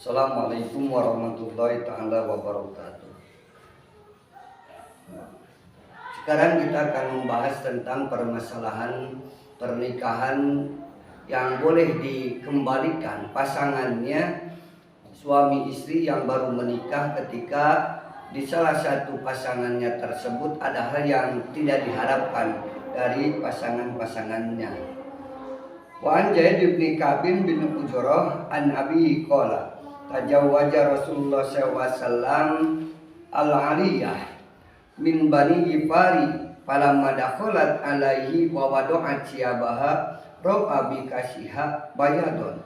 Assalamualaikum warahmatullahi taala wabarakatuh. Sekarang kita akan membahas tentang permasalahan pernikahan yang boleh dikembalikan pasangannya, suami istri yang baru menikah, ketika di salah satu pasangannya tersebut ada hal yang tidak diharapkan dari pasangan-pasangannya. Wa an Zaid bin Kabin bin Ujrah an Abi qala tajawwaja Rasulullah SAW al-aliyah min bani Gifari falamma dakhalat alaihi wa wada'at siyabaha ra'a bi kashiha bayadun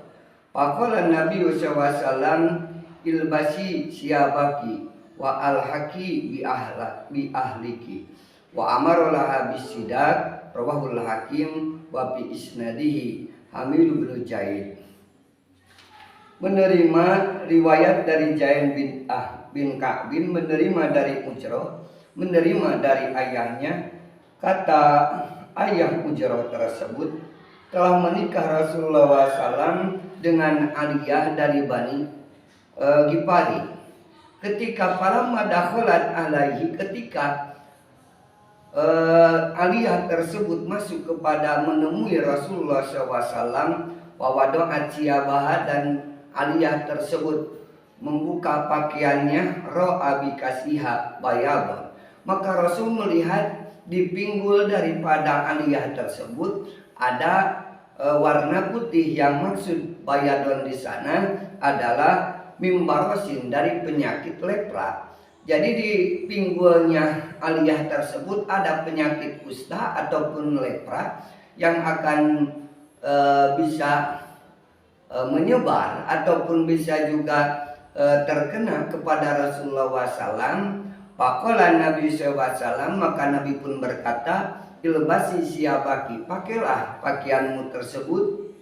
faqala Nabi SAW ilbasi siyabaki wa alhaqi bi ahliki wa amara laha bisidak rawahul Hakim wa bi isnadihi Hamil bin Zaid. Menerima riwayat dari Zaid bin Ka'bin, menerima dari Ujrah, menerima dari ayahnya. Kata ayah Ujrah tersebut, telah menikah Rasulullah SAW dengan Aliyah dari Bani Gifari. Ketika falamma dakhalat alaihi, ketika Aliyah tersebut masuk kepada menemui Rasulullah SAW, wa wada'at siyabaha, dan Aliyah tersebut membuka pakaiannya, ro'a bi kashiha bayadun, maka Rasul melihat di pinggul daripada Aliyah tersebut ada warna putih. Yang maksud bayadun di sana adalah mimbarosin, dari penyakit lepra. Jadi di pinggulnya Aliyah tersebut ada penyakit kusta ataupun lepra yang akan bisa menyebar ataupun bisa juga terkena kepada Rasulullah SAW. Faqala Nabi SAW, maka Nabi pun berkata, ilbasi siyabaki, pakailah pakaianmu tersebut,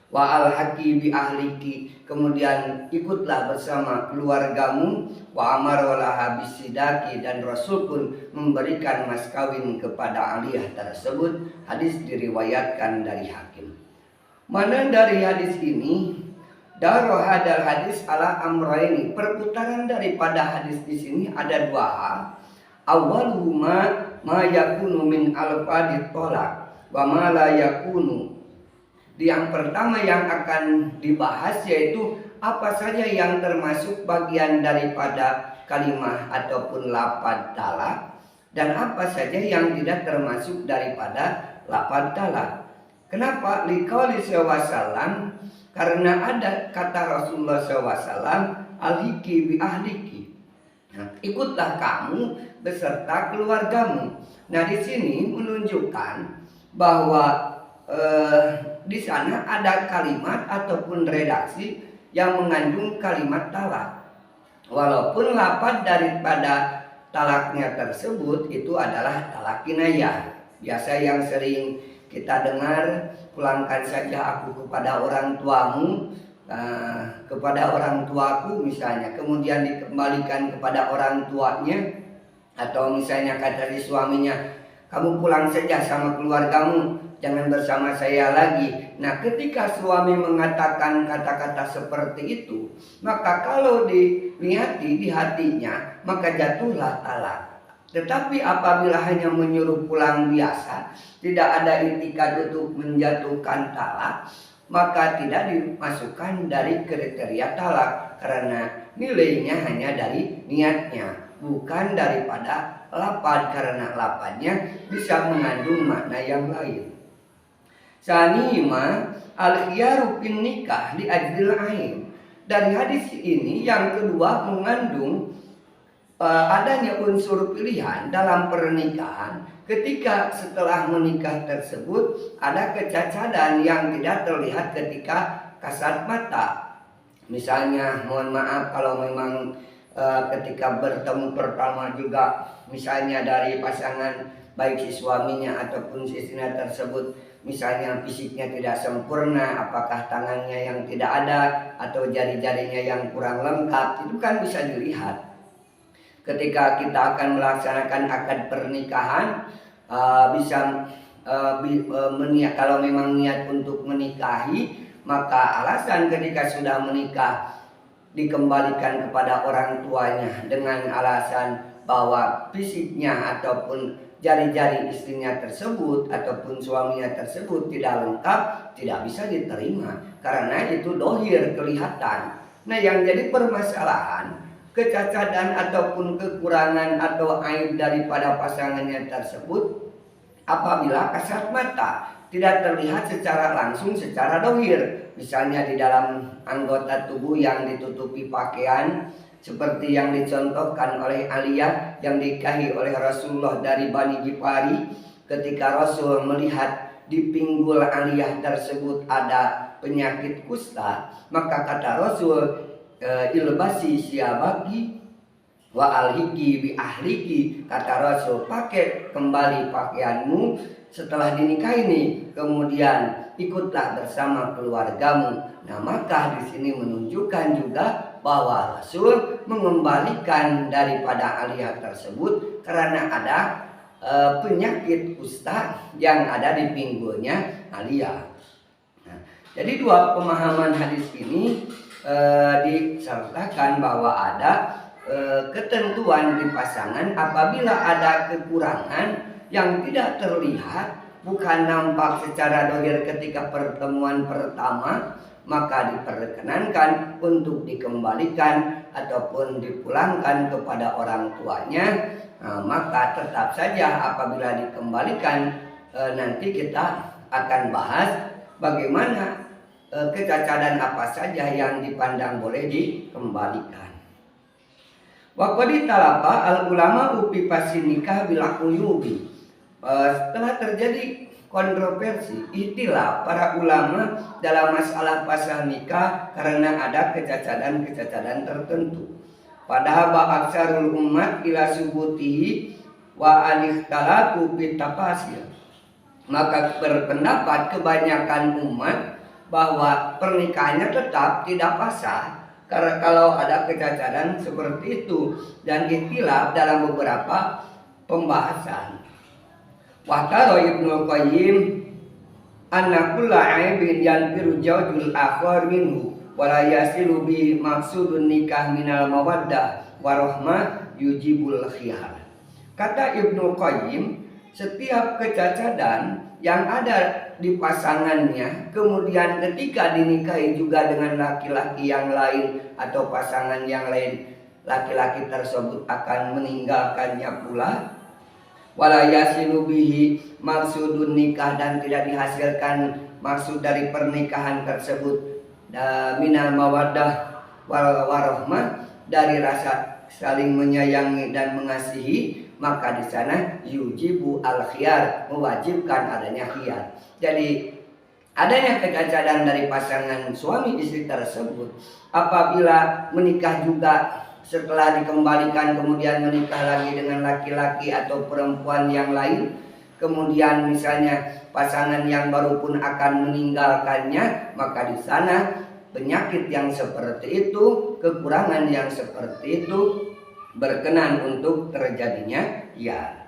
wa alhaqi bi ahliki, kemudian ikutlah bersama keluargamu, wa amarolaha bisidaki, dan Rasul pun memberikan mas kawin kepada Aliyah tersebut. Hadis diriwayatkan dari Hakim. Mana dari hadis ini daroh hadal hadis ala amraini, perputaran daripada hadis di sini ada dua hal. Awwaluhuma ma yakunu min alfadit tolak wa ma la yakunu. Yang pertama yang akan dibahas yaitu apa saja yang termasuk bagian daripada kalimah ataupun lafaz talak, dan apa saja yang tidak termasuk daripada lafaz talak. Kenapa? Liqauli SAW, karena ada kata Rasulullah SAW, alhiki bi ahliki, nah, ikutlah kamu beserta keluargamu. Nah, di sini menunjukkan bahwa di sana ada kalimat ataupun redaksi yang mengandung kalimat talak, walaupun lafaz daripada talaknya tersebut itu adalah talak kinayah. Biasa yang sering kita dengar, pulangkan saja aku kepada orang tuamu, kepada orang tuaku misalnya, kemudian dikembalikan kepada orang tuanya. Atau misalnya kata si suaminya, kamu pulang saja sama keluargamu, jangan bersama saya lagi. Nah, ketika suami mengatakan kata-kata seperti itu, maka kalau dilihat di hatinya, maka jatuhlah talak. Tetapi apabila hanya menyuruh pulang biasa, tidak ada itikad untuk menjatuhkan talak, maka tidak dimasukkan dari kriteria talak, karena nilainya hanya dari niatnya, bukan daripada lafaz, karena lafaznya bisa mengandung makna yang lain. Sanima al-khiyaru fin nikah li ajlil ain. Dari hadis ini yang kedua mengandung adanya unsur pilihan dalam pernikahan. Ketika setelah menikah tersebut ada kecacatan yang tidak terlihat ketika kasat mata. Misalnya, mohon maaf kalau memang ketika bertemu pertama juga, misalnya dari pasangan baik si suaminya ataupun si istrinya tersebut, misalnya fisiknya tidak sempurna, apakah tangannya yang tidak ada atau jari-jarinya yang kurang lengkap, itu kan bisa dilihat. Ketika kita akan melaksanakan akad pernikahan, kalau memang niat untuk menikahi, maka alasan ketika sudah menikah dikembalikan kepada orang tuanya dengan alasan bahwa fisiknya ataupun jari-jari istrinya tersebut ataupun suaminya tersebut tidak lengkap, tidak bisa diterima karena itu dohir, kelihatan. Nah, yang jadi permasalahan kecacatan ataupun kekurangan atau aib daripada pasangannya tersebut apabila kasat mata, tidak terlihat secara langsung, secara dohir. Misalnya di dalam anggota tubuh yang ditutupi pakaian, seperti yang dicontohkan oleh Aliyah yang dinikahi oleh Rasulullah dari Bani Ghifari. Ketika Rasul melihat di pinggul Aliyah tersebut ada penyakit kusta, maka kata Rasul, ilbasi syabaki wa alhiki bi ahliki, kata Rasul, pakai kembali pakaianmu setelah dinikahi ini, kemudian ikutlah bersama keluargamu. Nah, maka di sini menunjukkan juga bahwa Rasul mengembalikan daripada Aliyah tersebut karena ada penyakit kusta yang ada di pinggulnya Aliyah. Nah, jadi dua pemahaman hadis ini disertakan bahwa ada ketentuan di pasangan apabila ada kekurangan yang tidak terlihat, bukan nampak secara dohir ketika pertemuan pertama, maka diperkenankan untuk dikembalikan ataupun dipulangkan kepada orang tuanya. Nah, maka tetap saja apabila dikembalikan, nanti kita akan bahas bagaimana kecacatan apa saja yang dipandang boleh dikembalikan. Wa qad talaba al ulama upi pasin nikah bila uyubi. Setelah terjadi kontroversi, ikhtilaf para ulama dalam masalah pasal nikah karena ada kecacatan-kecacatan tertentu. Padahal aksarul umat ila subutihi wa anikhtalafu fit tafasil. Maka berpendapat kebanyakan umat bahwa pernikahannya tetap tidak sah karena kalau ada kecacatan seperti itu, dan ikhtilaf dalam beberapa pembahasan. Wa qala Ibnu Qayyim anna kulla aibin yanfiru zawjul akhar minhu wa la yasilu bi maqsudun nikah minal mawaddah wa rahmah yujibul khiyar. Kata Ibnu Qayyim, setiap kecacatan yang ada di pasangannya kemudian ketika dinikahi juga dengan laki-laki yang lain atau pasangan yang lain, laki-laki tersebut akan meninggalkannya pula. Wala yasilu bihi maksudun nikah, dan tidak dihasilkan maksud dari pernikahan tersebut minal mawaddah wal warahmah, dari rasa saling menyayangi dan mengasihi, maka di sana yujibu al khiyar, mewajibkan adanya khiyar. Jadi adanya kecacatan dari pasangan suami istri tersebut apabila menikah juga setelah dikembalikan kemudian menikah lagi dengan laki-laki atau perempuan yang lain, kemudian misalnya pasangan yang baru pun akan meninggalkannya, maka di sana penyakit yang seperti itu, kekurangan yang seperti itu berkenan untuk terjadinya ya.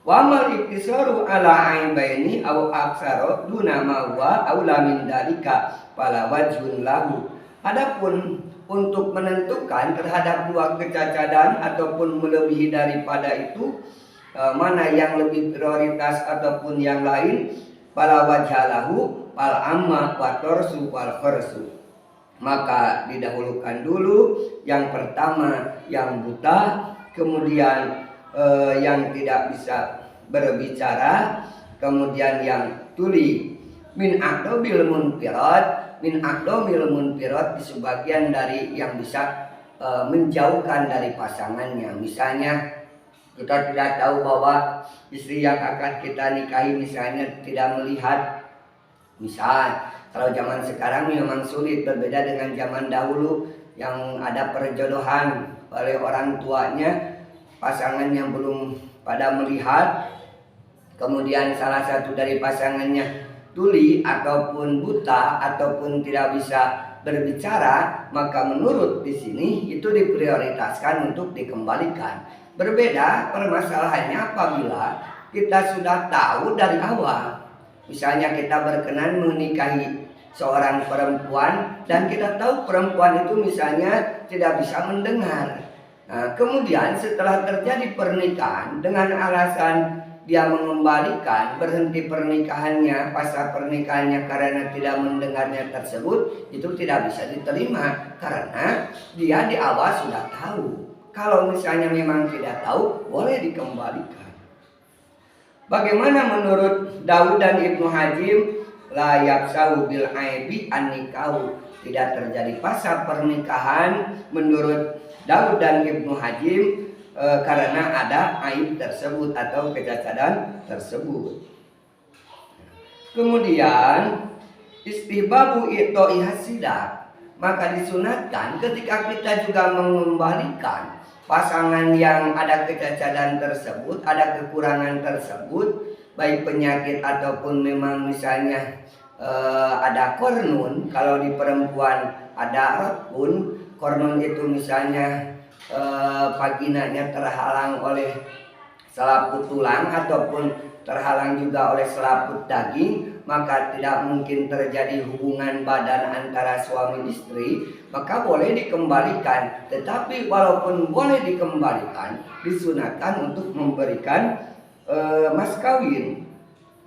Wa mal iktisaru ala aibaini au aksaro duna ma wa aula min dalika fala wajhun lahu. Adapun untuk menentukan terhadap dua kecacatan ataupun melebihi daripada itu, mana yang lebih prioritas ataupun yang lain, fala wajhalahu fal amma wa torsu wal kharsu. Maka didahulukan dulu yang pertama yang buta, kemudian yang tidak bisa berbicara, kemudian yang tuli. Min aqdobil munfirat, min aqdomil munfirat, di sebagian dari yang bisa menjauhkan dari pasangannya. Misalnya kita tidak tahu bahwa istri yang akan kita nikahi misalnya tidak melihat. Misal kalau zaman sekarang memang sulit, berbeda dengan zaman dahulu yang ada perjodohan oleh orang tuanya, pasangan yang belum pada melihat, kemudian salah satu dari pasangannya tuli ataupun buta ataupun tidak bisa berbicara, maka menurut di sini itu diprioritaskan untuk dikembalikan. Berbeda permasalahannya apabila kita sudah tahu dari awal. Misalnya kita berkenan menikahi seorang perempuan dan kita tahu perempuan itu misalnya tidak bisa mendengar. Nah, kemudian setelah terjadi pernikahan dengan alasan dia mengembalikan berhenti pernikahannya, pasca pernikahannya karena tidak mendengarnya tersebut, itu tidak bisa diterima karena dia di awal sudah tahu. Kalau misalnya memang tidak tahu, boleh dikembalikan. Bagaimana menurut Daud dan Ibnu Hazim? La yaksahu bil aibi an-nikahu, tidak terjadi pasca pernikahan menurut Daud dan Ibnu Hazim karena ada aib tersebut atau kecacatan tersebut. Kemudian istihbabu itoi hasidah, maka disunatkan ketika kita juga mengembalikan pasangan yang ada kecacatan tersebut, ada kekurangan tersebut, baik penyakit ataupun memang misalnya ada kornun. Kalau di perempuan ada rotun, kornun itu misalnya vaginanya terhalang oleh selaput tulang ataupun terhalang juga oleh selaput daging, maka tidak mungkin terjadi hubungan badan antara suami istri, maka boleh dikembalikan. Tetapi walaupun boleh dikembalikan, disunatkan untuk memberikan mas kawin,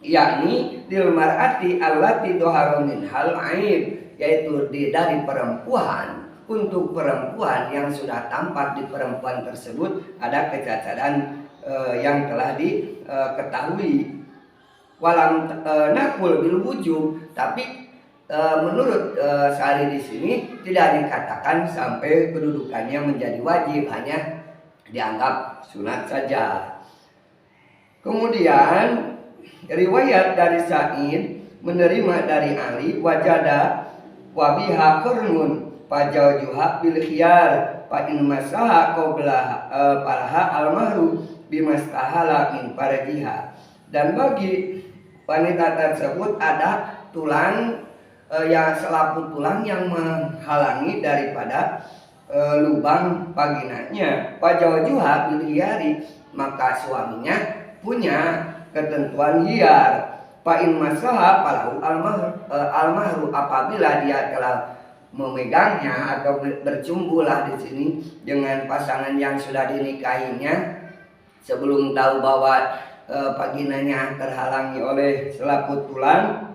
yakni lil mar'ati allati doharu min hal aib, yaitu dari perempuan, untuk perempuan yang sudah tampak di perempuan tersebut ada kecacatan yang telah diketahui. Walam nakul bil wujub, tapi menurut Sari di sini tidak dikatakan sampai kedudukannya menjadi wajib, hanya dianggap sunat saja. Kemudian riwayat dari Sa'id menerima dari Ali wajada wabiha kornun pajaujuha bil khiyar fa in masaha qabla palha al mahru bimastahala min farjiha. Dan bagi wanita tersebut ada tulang yang selaput tulang yang menghalangi daripada lubang vaginanya, pajaujuha bil khiyari, maka suaminya punya ketentuan khiyar. Fa in masaha palahu al mahru, apabila dia telah memegangnya atau bercumbulah di sini dengan pasangan yang sudah dinikahinya sebelum tahu bahwa vaginanya terhalangi oleh selaput tulang,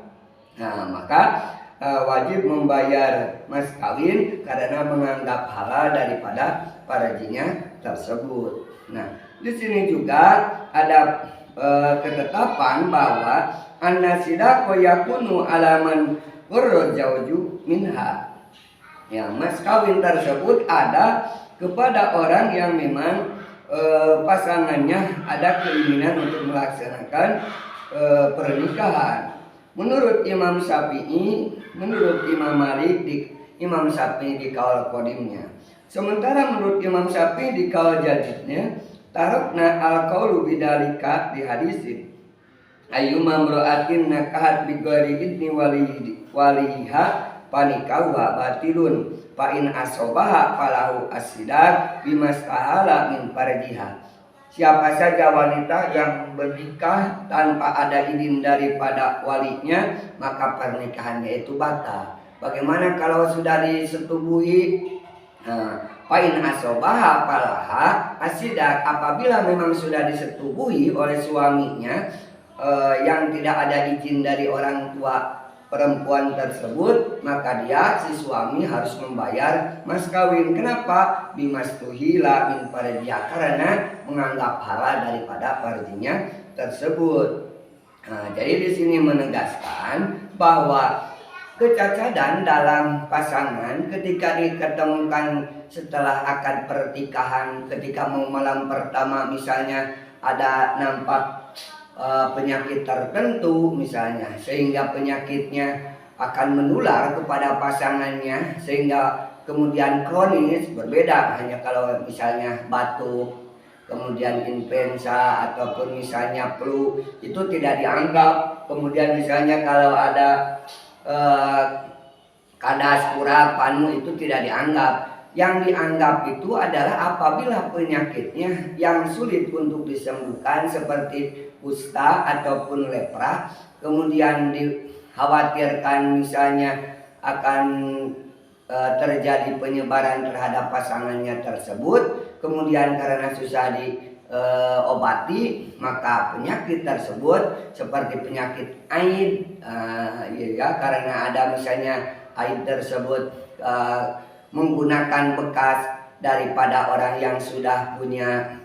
nah maka wajib membayar mas kawin karena menganggap halal daripada farjinya tersebut. Nah, di sini juga ada ketetapan bahwa an-nasidaqo yakunu alaman qurrajauju minha. Ya, mas kawin tersebut ada kepada orang yang memang pasangannya ada keinginan untuk melaksanakan pernikahan. Menurut Imam Syafi'i, menurut Imam Malik, Imam Syafi'i di kaul qadimnya. Sementara menurut Imam Syafi'i di kaul jadidnya, tarakna al-qaulu bidalika di hadisin. Ayyuma mra'atin nakahat bi ghairi idni waliha panikawa batilun fa in asobaha falahu asidak bimastahala min farjiha. Siapa saja wanita yang bernikah tanpa ada izin daripada walinya, maka pernikahannya itu batal. Bagaimana kalau sudah disetubuhi? Fa in asobaha falaha asidak, apabila memang sudah disetubuhi oleh suaminya yang tidak ada izin dari orang tua perempuan tersebut, maka dia si suami harus membayar mas kawin. Kenapa? Bimastuhila min farjiha, karena menganggap halal daripada farjinya tersebut. Nah, jadi di sini menegaskan bahwa kecacatan dalam pasangan ketika diketemukan setelah akad pertikahan, ketika mau malam pertama misalnya ada nampak penyakit tertentu misalnya, sehingga penyakitnya akan menular kepada pasangannya sehingga kemudian kronis, berbeda hanya kalau misalnya batuk, kemudian influenza ataupun misalnya flu, itu tidak dianggap. Kemudian misalnya kalau ada kadas, kurap, panu, itu tidak dianggap. Yang dianggap itu adalah apabila penyakitnya yang sulit untuk disembuhkan seperti kusta ataupun lepra, kemudian khawatirkan misalnya akan terjadi penyebaran terhadap pasangannya tersebut, kemudian karena susah diobati, maka penyakit tersebut seperti penyakit haid, ya, karena ada misalnya haid tersebut menggunakan bekas daripada orang yang sudah punya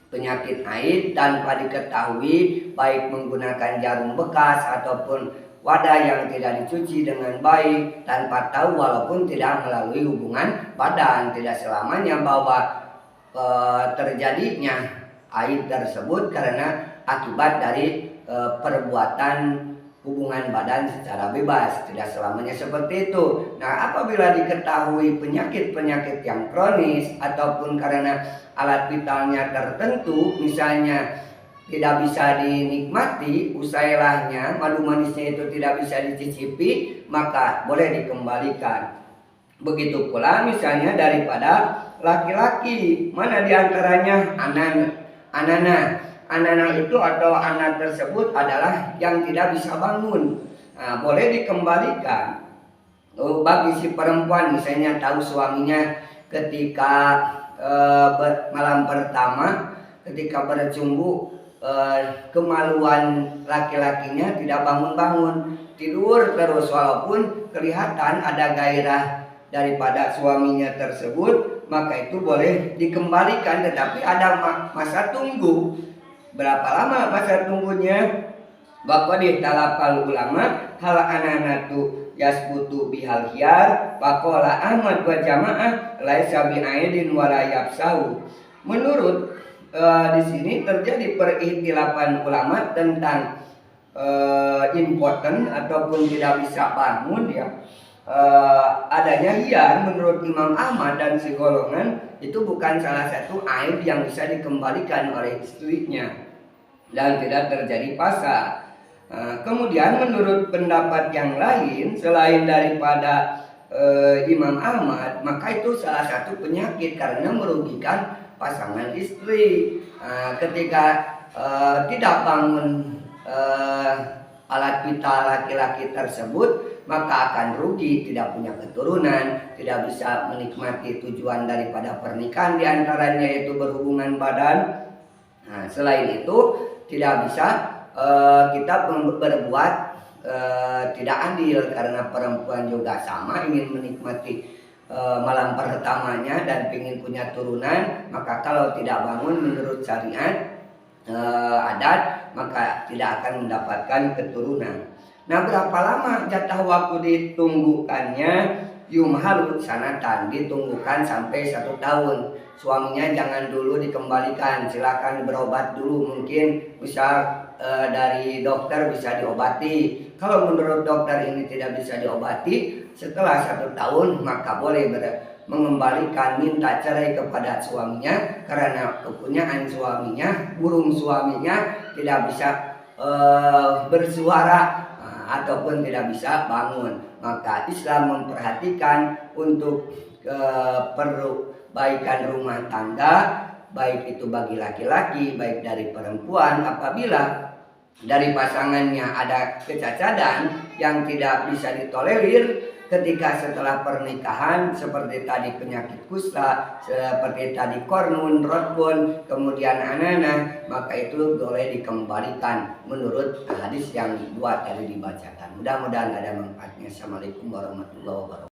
penyakit haid tanpa diketahui, baik menggunakan jarum bekas ataupun wadah yang tidak dicuci dengan baik tanpa tahu, walaupun tidak melalui hubungan badan. Tidak selamanya bahwa terjadinya haid tersebut karena akibat dari perbuatan hubungan badan secara bebas. Tidak selamanya seperti itu. Nah, apabila diketahui penyakit-penyakit yang kronis ataupun karena alat vitalnya tertentu misalnya tidak bisa dinikmati, usailahnya, madu manisnya itu tidak bisa dicicipi, maka boleh dikembalikan. Begitu pula misalnya daripada laki-laki, mana diantaranya anak itu atau anak tersebut adalah yang tidak bisa bangun, nah, boleh dikembalikan. Bagi si perempuan misalnya tahu suaminya ketika malam pertama ketika berjumbu, kemaluan laki-lakinya tidak bangun-bangun, tidur terus, walaupun kelihatan ada gairah daripada suaminya tersebut, maka itu boleh dikembalikan, tetapi ada masa tunggu. Berapa lama masa tunggunya? Bapak ditalapal ulama hal ananatu yasbutu bihal khiyar faqala Ahmad wa jamaah laisa bi'aidin wala yabsau. Menurut di sini terjadi perikhtilafan ulama tentang impoten ataupun tidak bisa bangun, ya. Adanya hiyar menurut Imam Ahmad dan si golongan itu bukan salah satu aib yang bisa dikembalikan oleh istrinya dan tidak terjadi fasa. Kemudian menurut pendapat yang lain selain daripada Imam Ahmad, maka itu salah satu penyakit karena merugikan pasangan istri. Ketika tidak bangun alat vital laki-laki tersebut, maka akan rugi, tidak punya keturunan, tidak bisa menikmati tujuan daripada pernikahan, diantaranya yaitu berhubungan badan. Nah, selain itu tidak bisa kita berbuat tidak adil, karena perempuan juga sama ingin menikmati malam pertamanya dan ingin punya turunan, maka kalau tidak bangun menurut syariat adat, maka tidak akan mendapatkan keturunan. Nah, berapa lama jatah waktu ditunggukannya? Yumhalu sanatan, ditunggukan sampai 1 tahun. Suaminya jangan dulu dikembalikan, silakan berobat dulu, mungkin bisa dari dokter bisa diobati. Kalau menurut dokter ini tidak bisa diobati, setelah 1 tahun maka boleh mengembalikan, minta cerai kepada suaminya karena kepunyaan suaminya, burung suaminya tidak bisa bersuara ataupun tidak bisa bangun. Maka Islam memperhatikan untuk perbaikan rumah tangga, baik itu bagi laki-laki, baik dari perempuan. Apabila dari pasangannya ada kecacatan yang tidak bisa ditolerir ketika setelah pernikahan, seperti tadi penyakit kusta, seperti tadi kornun, rotbun, kemudian anana, maka itu boleh dikembalikan menurut hadis yang 2 tadi dibacakan. Mudah-mudahan ada manfaatnya. Assalamualaikum warahmatullahi wabarakatuh.